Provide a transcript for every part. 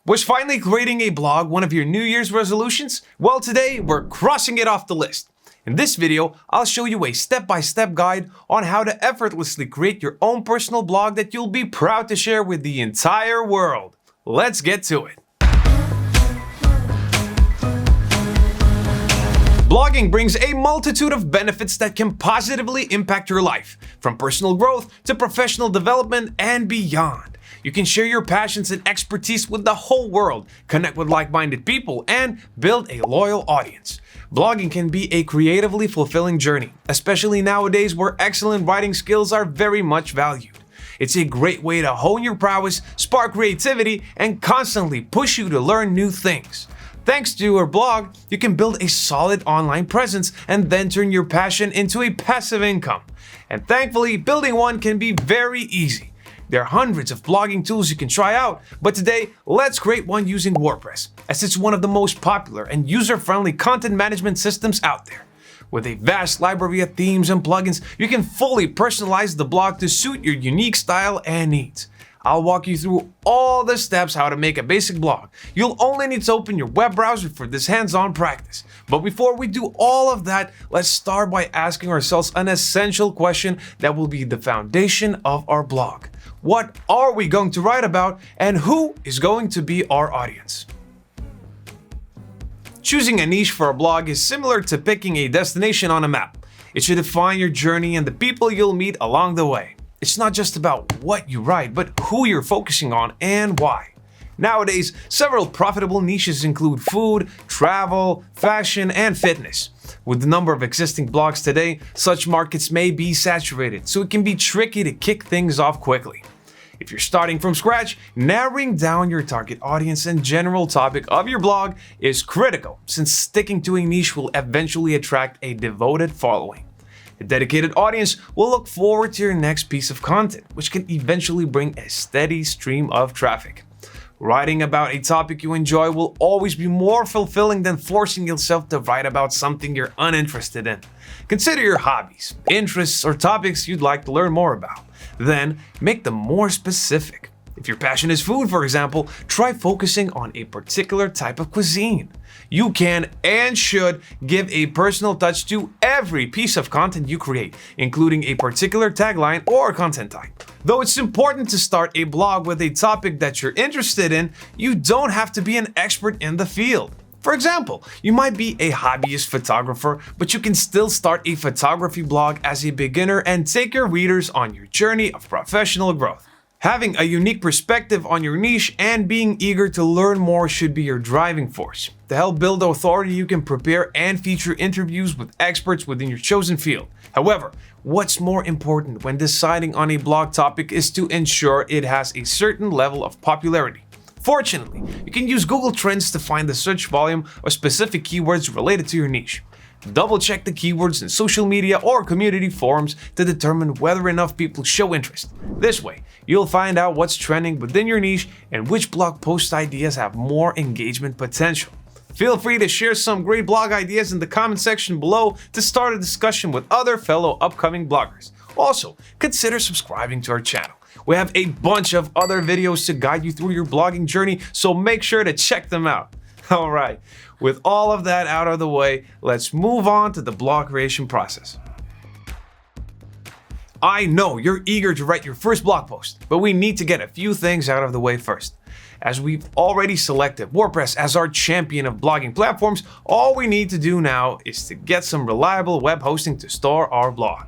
Was finally creating a blog one of your New Year's resolutions? Well, today we're crossing it off the list. In this video, I'll show you a step-by-step guide on how to effortlessly create your own personal blog that you'll be proud to share with the entire world. Let's get to it. Blogging brings a multitude of benefits that can positively impact your life, from personal growth to professional development and beyond. You can share your passions and expertise with the whole world, connect with like-minded people, and build a loyal audience. Blogging can be a creatively fulfilling journey, especially nowadays where excellent writing skills are very much valued. It's a great way to hone your prowess, spark creativity, and constantly push you to learn new things. Thanks to your blog, you can build a solid online presence and then turn your passion into a passive income. And thankfully, building one can be very easy. There are hundreds of blogging tools you can try out, but today, let's create one using WordPress, as it's one of the most popular and user-friendly content management systems out there. With a vast library of themes and plugins, you can fully personalize the blog to suit your unique style and needs. I'll walk you through all the steps how to make a basic blog. You'll only need to open your web browser for this hands-on practice. But before we do all of that, let's start by asking ourselves an essential question that will be the foundation of our blog. What are we going to write about, and who is going to be our audience? Choosing a niche for a blog is similar to picking a destination on a map. It should define your journey and the people you'll meet along the way. It's not just about what you write, but who you're focusing on and why. Nowadays, several profitable niches include food, travel, fashion, and fitness. With the number of existing blogs today, such markets may be saturated, so it can be tricky to kick things off quickly. If you're starting from scratch, narrowing down your target audience and general topic of your blog is critical, since sticking to a niche will eventually attract a devoted following. A dedicated audience will look forward to your next piece of content, which can eventually bring a steady stream of traffic. Writing about a topic you enjoy will always be more fulfilling than forcing yourself to write about something you're uninterested in. Consider your hobbies, interests, or topics you'd like to learn more about. Then, make them more specific. If your passion is food, for example, try focusing on a particular type of cuisine. You can and should give a personal touch to every piece of content you create, including a particular tagline or content type. Though it's important to start a blog with a topic that you're interested in, you don't have to be an expert in the field. For example, you might be a hobbyist photographer, but you can still start a photography blog as a beginner and take your readers on your journey of professional growth. Having a unique perspective on your niche and being eager to learn more should be your driving force. To help build authority, you can prepare and feature interviews with experts within your chosen field. However, what's more important when deciding on a blog topic is to ensure it has a certain level of popularity. Fortunately, you can use Google Trends to find the search volume of specific keywords related to your niche. Double-check the keywords in social media or community forums to determine whether enough people show interest. This way, you'll find out what's trending within your niche and which blog post ideas have more engagement potential. Feel free to share some great blog ideas in the comment section below to start a discussion with other fellow upcoming bloggers. Also, consider subscribing to our channel. We have a bunch of other videos to guide you through your blogging journey, so make sure to check them out. Alright, with all of that out of the way, let's move on to the blog creation process. I know you're eager to write your first blog post, but we need to get a few things out of the way first. As we've already selected WordPress as our champion of blogging platforms, all we need to do now is to get some reliable web hosting to store our blog.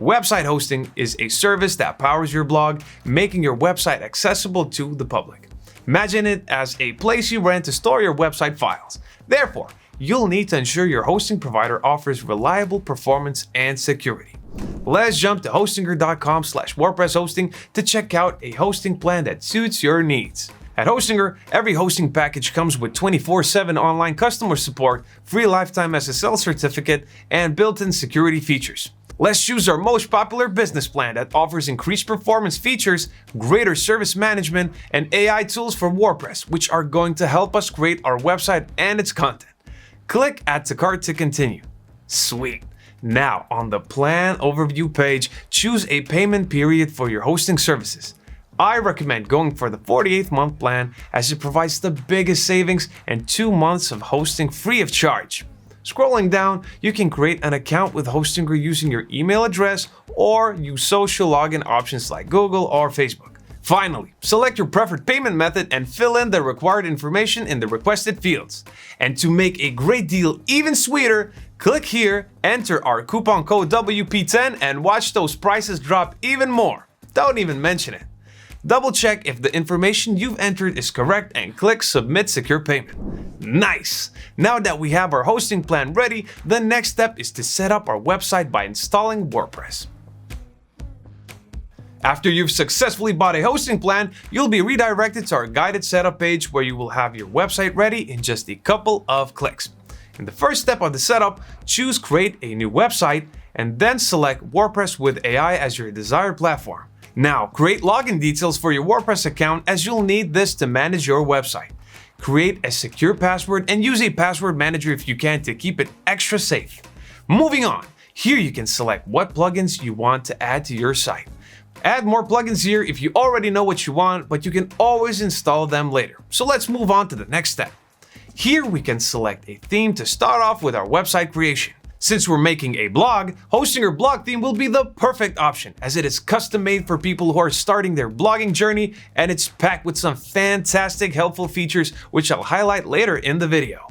Website hosting is a service that powers your blog, making your website accessible to the public. Imagine it as a place you rent to store your website files. Therefore, you'll need to ensure your hosting provider offers reliable performance and security. Let's jump to hostinger.com/WordPress hosting to check out a hosting plan that suits your needs. At Hostinger, every hosting package comes with 24/7 online customer support, free lifetime SSL certificate, and built-in security features. Let's choose our most popular business plan that offers increased performance features, greater service management, and AI tools for WordPress, which are going to help us create our website and its content. Click Add to Cart to continue. Sweet. Now, on the plan overview page, choose a payment period for your hosting services. I recommend going for the 48-month plan as it provides the biggest savings and 2 months of hosting free of charge. Scrolling down, you can create an account with Hostinger using your email address or use social login options like Google or Facebook. Finally, select your preferred payment method and fill in the required information in the requested fields. And to make a great deal even sweeter, click here, enter our coupon code WP10 and watch those prices drop even more. Don't even mention it. Double check if the information you've entered is correct and click Submit Secure Payment. Nice! Now that we have our hosting plan ready, the next step is to set up our website by installing WordPress. After you've successfully bought a hosting plan, you'll be redirected to our guided setup page where you will have your website ready in just a couple of clicks. In the first step of the setup, choose Create a New Website and then select WordPress with AI as your desired platform. Now, create login details for your WordPress account as you'll need this to manage your website. Create a secure password and use a password manager if you can to keep it extra safe. Moving on, here you can select what plugins you want to add to your site. Add more plugins here if you already know what you want, but you can always install them later. So let's move on to the next step. Here we can select a theme to start off with our website creation. Since we're making a blog, Hostinger blog theme will be the perfect option as it is custom made for people who are starting their blogging journey and it's packed with some fantastic helpful features which I'll highlight later in the video.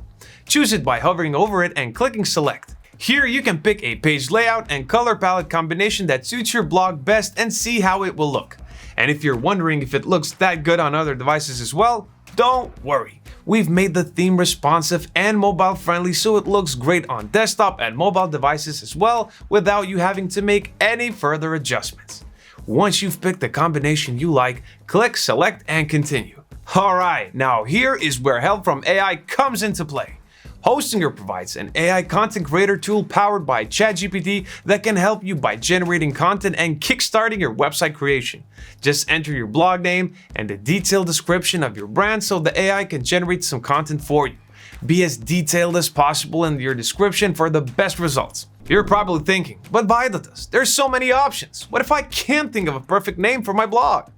Choose it by hovering over it and clicking select. Here you can pick a page layout and color palette combination that suits your blog best and see how it will look. And if you're wondering if it looks that good on other devices as well, don't worry. We've made the theme responsive and mobile friendly so it looks great on desktop and mobile devices as well without you having to make any further adjustments. Once you've picked the combination you like, click select and continue. Alright, now here is where help from AI comes into play. Hostinger provides an AI content creator tool powered by ChatGPT that can help you by generating content and kickstarting your website creation. Just enter your blog name and a detailed description of your brand so the AI can generate some content for you. Be as detailed as possible in your description for the best results. You're probably thinking, but Vaidotas, there's so many options. What if I can't think of a perfect name for my blog?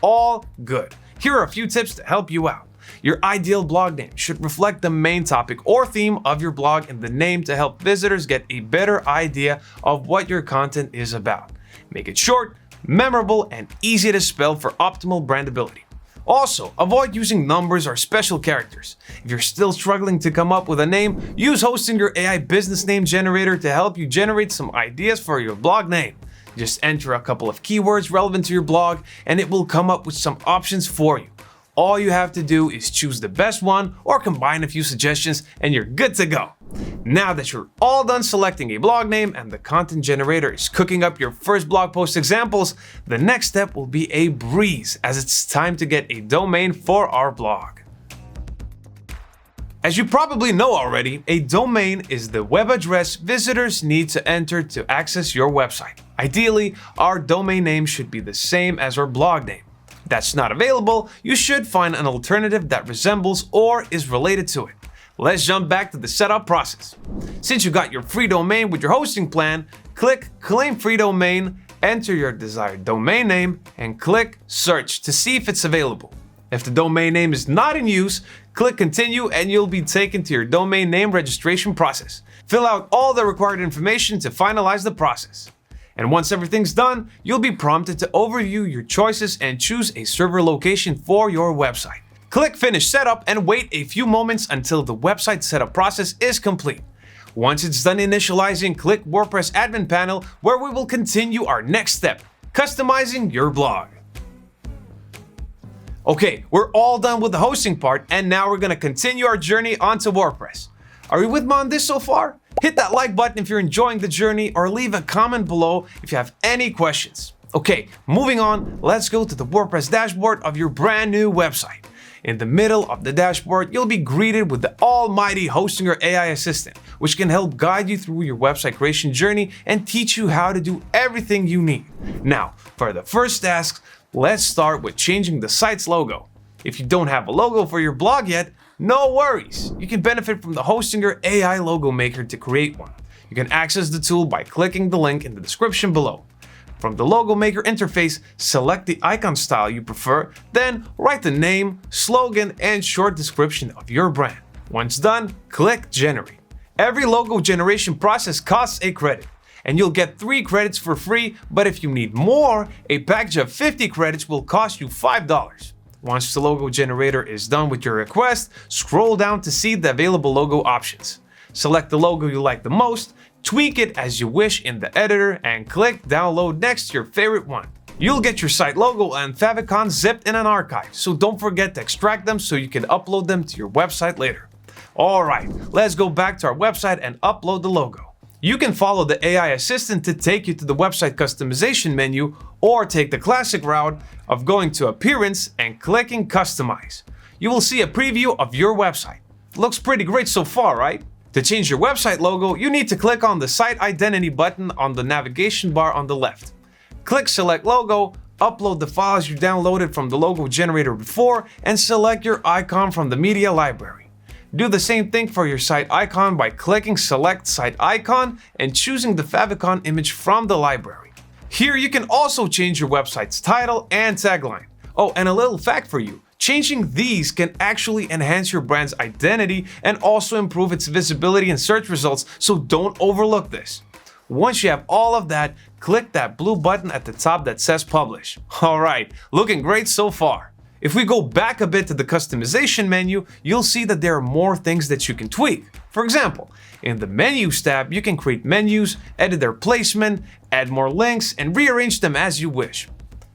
All good. Here are a few tips to help you out. Your ideal blog name should reflect the main topic or theme of your blog in the name to help visitors get a better idea of what your content is about. Make it short, memorable, and easy to spell for optimal brandability. Also, avoid using numbers or special characters. If you're still struggling to come up with a name, use Hostinger AI business name generator to help you generate some ideas for your blog name. Just enter a couple of keywords relevant to your blog and it will come up with some options for you. All you have to do is choose the best one or combine a few suggestions and you're good to go. Now that you're all done selecting a blog name and the content generator is cooking up your first blog post examples, the next step will be a breeze as it's time to get a domain for our blog. As you probably know already, a domain is the web address visitors need to enter to access your website. Ideally, our domain name should be the same as our blog name. If that's not available, you should find an alternative that resembles or is related to it. Let's jump back to the setup process. Since you got your free domain with your hosting plan, click Claim Free Domain, enter your desired domain name, and click Search to see if it's available. If the domain name is not in use, click Continue and you'll be taken to your domain name registration process. Fill out all the required information to finalize the process. And once everything's done, you'll be prompted to overview your choices and choose a server location for your website. Click Finish Setup and wait a few moments until the website setup process is complete. Once it's done initializing, click WordPress Admin Panel where we will continue our next step, customizing your blog. Okay, we're all done with the hosting part and now we're going to continue our journey onto WordPress. Are you with me on this so far? Hit that like button if you're enjoying the journey or leave a comment below if you have any questions. Okay, moving on, let's go to the WordPress dashboard of your brand new website. In the middle of the dashboard, you'll be greeted with the almighty Hostinger AI assistant, which can help guide you through your website creation journey and teach you how to do everything you need. Now, for the first task, let's start with changing the site's logo. If you don't have a logo for your blog yet, no worries. You can benefit from the Hostinger AI logo maker to create one. You can access the tool by clicking the link in the description below. From the logo maker interface, select the icon style you prefer, then write the name, slogan, and short description of your brand. Once done, click Generate. Every logo generation process costs a credit, and you'll get 3 credits for free, but if you need more, a package of 50 credits will cost you $5. Once the logo generator is done with your request, scroll down to see the available logo options. Select the logo you like the most, tweak it as you wish in the editor, and click Download next to your favorite one. You'll get your site logo and favicon zipped in an archive, so don't forget to extract them so you can upload them to your website later. Alright, let's go back to our website and upload the logo. You can follow the AI assistant to take you to the website customization menu, or take the classic route of going to Appearance and clicking Customize. You will see a preview of your website. Looks pretty great so far, right? To change your website logo, you need to click on the Site Identity button on the navigation bar on the left. Click Select Logo, upload the files you downloaded from the logo generator before, and select your icon from the media library. Do the same thing for your site icon by clicking Select Site Icon and choosing the favicon image from the library. Here you can also change your website's title and tagline. Oh, and a little fact for you. Changing these can actually enhance your brand's identity and also improve its visibility in search results, so don't overlook this. Once you have all of that, click that blue button at the top that says Publish. Alright, looking great so far. If we go back a bit to the customization menu, you'll see that there are more things that you can tweak. For example, in the Menus tab, you can create menus, edit their placement, add more links, and rearrange them as you wish.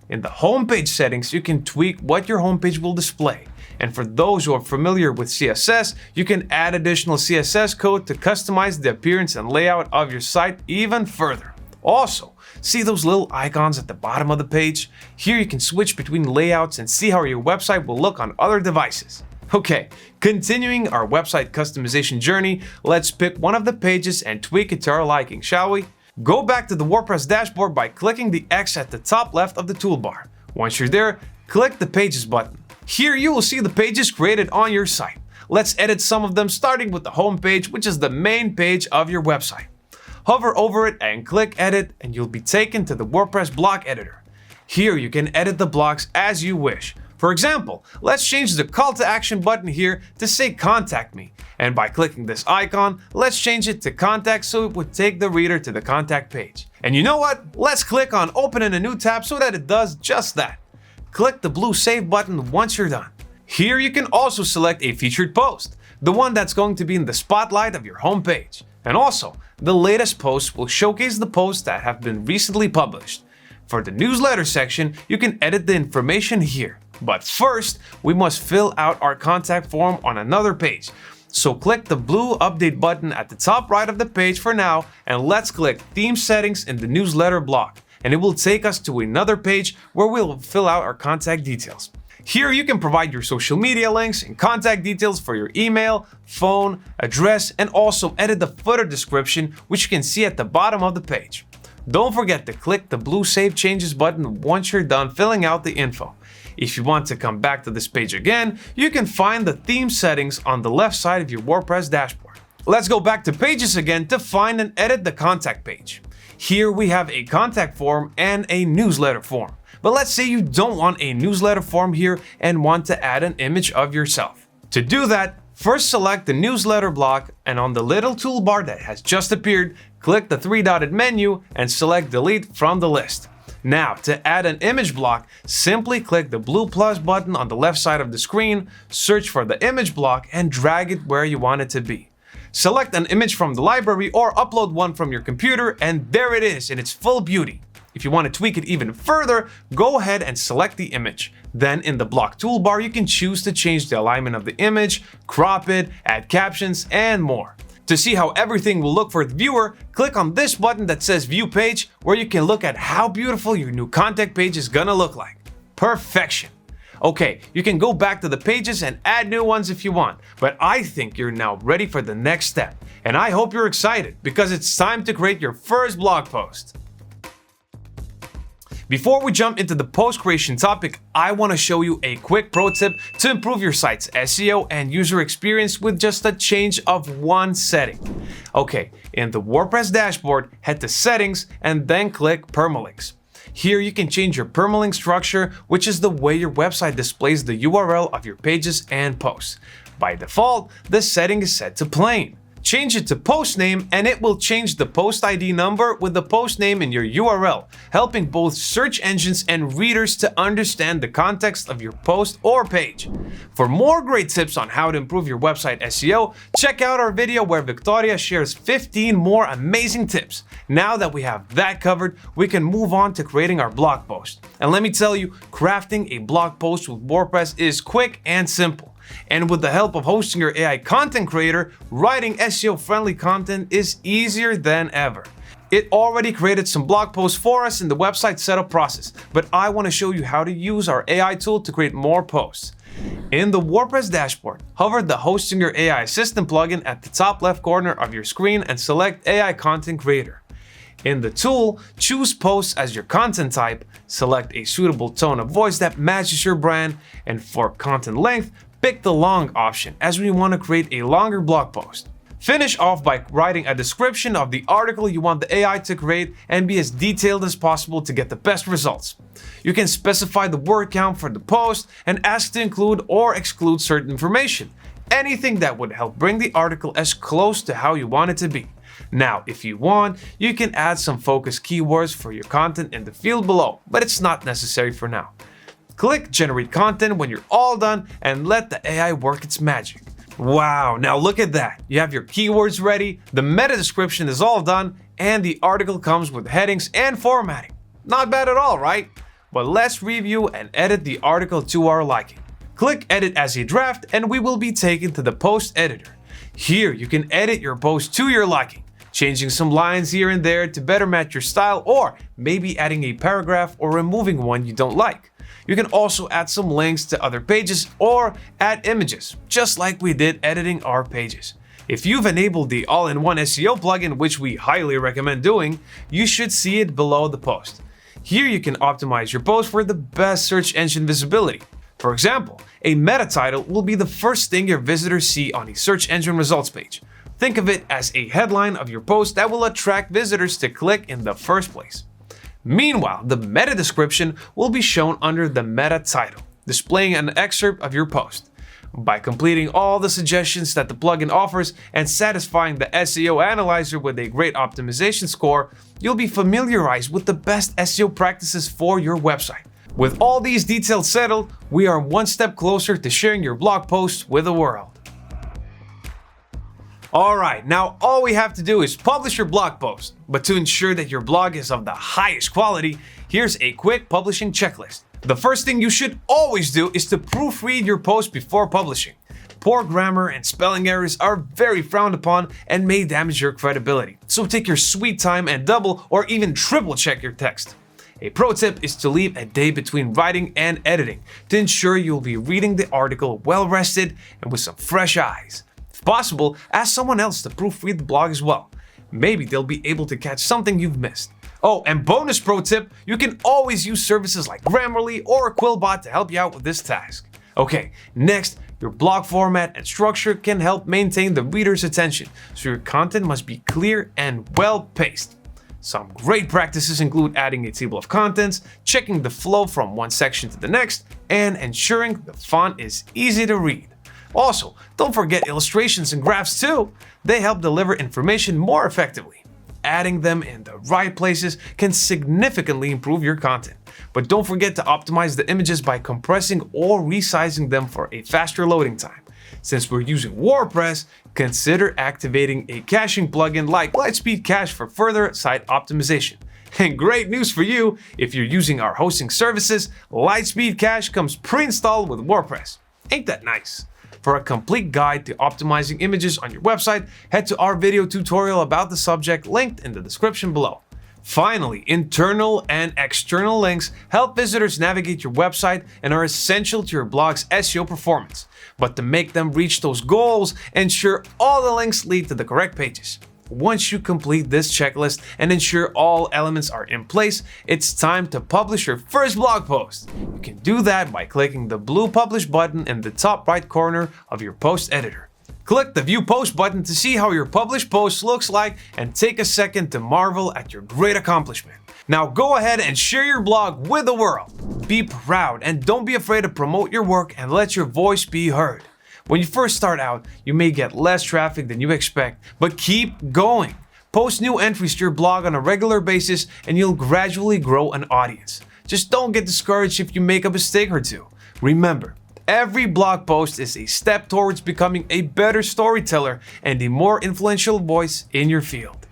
In the homepage settings, you can tweak what your homepage will display. And for those who are familiar with CSS, you can add additional CSS code to customize the appearance and layout of your site even further. Also, see those little icons at the bottom of the page? Here you can switch between layouts and see how your website will look on other devices. Okay, continuing our website customization journey, let's pick one of the pages and tweak it to our liking, shall we? Go back to the WordPress dashboard by clicking the X at the top left of the toolbar. Once you're there, click the Pages button. Here you will see the pages created on your site. Let's edit some of them, starting with the home page, which is the main page of your website. Hover over it and click Edit, and you'll be taken to the WordPress block editor. Here you can edit the blocks as you wish. For example, let's change the call to action button here to say Contact Me. And by clicking this icon, let's change it to Contact so it would take the reader to the contact page. And you know what? Let's click on Open in a new tab so that it does just that. Click the blue Save button once you're done. Here you can also select a featured post, the one that's going to be in the spotlight of your homepage. And also, the latest posts will showcase the posts that have been recently published. For the newsletter section, you can edit the information here. But first, we must fill out our contact form on another page. So click the blue Update button at the top right of the page for now, and let's click Theme Settings in the newsletter block. And it will take us to another page where we'll fill out our contact details. Here you can provide your social media links and contact details for your email, phone, address, and also edit the footer description, which you can see at the bottom of the page. Don't forget to click the blue Save Changes button once you're done filling out the info. If you want to come back to this page again, you can find the theme settings on the left side of your WordPress dashboard. Let's go back to Pages again to find and edit the contact page. Here we have a contact form and a newsletter form. But let's say you don't want a newsletter form here and want to add an image of yourself. To do that, first select the newsletter block, and on the little toolbar that has just appeared, click the three-dotted menu and select Delete from the list. Now, to add an image block, simply click the blue plus button on the left side of the screen, search for the image block, and drag it where you want it to be. Select an image from the library or upload one from your computer, and there it is in its full beauty. If you want to tweak it even further, go ahead and select the image. Then in the block toolbar, you can choose to change the alignment of the image, crop it, add captions, and more. To see how everything will look for the viewer, click on this button that says View Page, where you can look at how beautiful your new contact page is gonna look like. Perfection! Okay, you can go back to the pages and add new ones if you want, but I think you're now ready for the next step. And I hope you're excited, because it's time to create your first blog post. Before we jump into the post creation topic, I want to show you a quick pro tip to improve your site's SEO and user experience with just a change of one setting. Okay, in the WordPress dashboard, head to Settings and then click Permalinks. Here you can change your permalink structure, which is the way your website displays the URL of your pages and posts. By default, the setting is set to plain. Change it to post name and it will change the post ID number with the post name in your URL, helping both search engines and readers to understand the context of your post or page. For more great tips on how to improve your website SEO, check out our video where Victoria shares 15 more amazing tips. Now that we have that covered, we can move on to creating our blog post. And let me tell you, crafting a blog post with WordPress is quick and simple. And with the help of hosting your AI content creator, writing SEO-friendly content is easier than ever. It already created some blog posts for us in the website setup process, but I want to show you how to use our AI tool to create more posts. In the WordPress dashboard, hover the Hosting Your AI Assistant plugin at the top left corner of your screen and select AI Content Creator. In the tool, choose Posts as your content type, select a suitable tone of voice that matches your brand, and for content length, pick the long option as we want to create a longer blog post. Finish off by writing a description of the article you want the AI to create and be as detailed as possible to get the best results. You can specify the word count for the post and ask to include or exclude certain information. Anything that would help bring the article as close to how you want it to be. Now, if you want, you can add some focus keywords for your content in the field below, but it's not necessary for now. Click Generate Content when you're all done and let the AI work its magic. Wow, now look at that. You have your keywords ready, the meta description is all done, and the article comes with headings and formatting. Not bad at all, right? But let's review and edit the article to our liking. Click Edit as a draft and we will be taken to the post editor. Here you can edit your post to your liking, changing some lines here and there to better match your style, or maybe adding a paragraph or removing one you don't like. You can also add some links to other pages or add images, just like we did editing our pages. If you've enabled the all-in-one SEO plugin, which we highly recommend doing, you should see it below the post. Here you can optimize your post for the best search engine visibility. For example, a meta title will be the first thing your visitors see on a search engine results page. Think of it as a headline of your post that will attract visitors to click in the first place. Meanwhile, the meta description will be shown under the meta title, displaying an excerpt of your post. By completing all the suggestions that the plugin offers and satisfying the SEO analyzer with a great optimization score, you'll be familiarized with the best SEO practices for your website. With all these details settled, we are one step closer to sharing your blog posts with the world. Alright, now all we have to do is publish your blog post. But to ensure that your blog is of the highest quality, here's a quick publishing checklist. The first thing you should always do is to proofread your post before publishing. Poor grammar and spelling errors are very frowned upon and may damage your credibility. So take your sweet time and double or even triple check your text. A pro tip is to leave a day between writing and editing to ensure you'll be reading the article well rested and with some fresh eyes. If possible, ask someone else to proofread the blog as well. Maybe they'll be able to catch something you've missed. Oh, and bonus pro tip, you can always use services like Grammarly or Quillbot to help you out with this task. Okay, next, your blog format and structure can help maintain the reader's attention, so your content must be clear and well-paced. Some great practices include adding a table of contents, checking the flow from one section to the next, and ensuring the font is easy to read. Also, don't forget illustrations and graphs too. They help deliver information more effectively. Adding them in the right places can significantly improve your content. But don't forget to optimize the images by compressing or resizing them for a faster loading time. Since we're using WordPress, consider activating a caching plugin like Lightspeed Cache for further site optimization. And great news for you, if you're using our hosting services, Lightspeed Cache comes pre-installed with WordPress. Ain't that nice? For a complete guide to optimizing images on your website, head to our video tutorial about the subject linked in the description below. Finally, internal and external links help visitors navigate your website and are essential to your blog's SEO performance. But to make them reach those goals, ensure all the links lead to the correct pages. Once you complete this checklist and ensure all elements are in place, it's time to publish your first blog post. You can do that by clicking the blue Publish button in the top right corner of your post editor. Click the View Post button to see how your published post looks like and take a second to marvel at your great accomplishment. Now go ahead and share your blog with the world. Be proud and don't be afraid to promote your work and let your voice be heard. When you first start out, you may get less traffic than you expect, but keep going. Post new entries to your blog on a regular basis and you'll gradually grow an audience. Just don't get discouraged if you make a mistake or two. Remember, every blog post is a step towards becoming a better storyteller and a more influential voice in your field.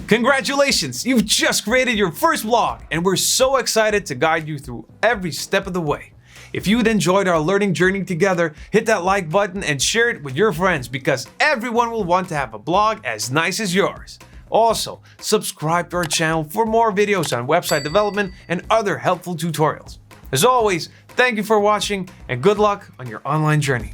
Congratulations! You've just created your first blog, and we're so excited to guide you through every step of the way. If you'd enjoyed our learning journey together, hit that like button and share it with your friends because everyone will want to have a blog as nice as yours. Also, subscribe to our channel for more videos on website development and other helpful tutorials. As always, thank you for watching and good luck on your online journey.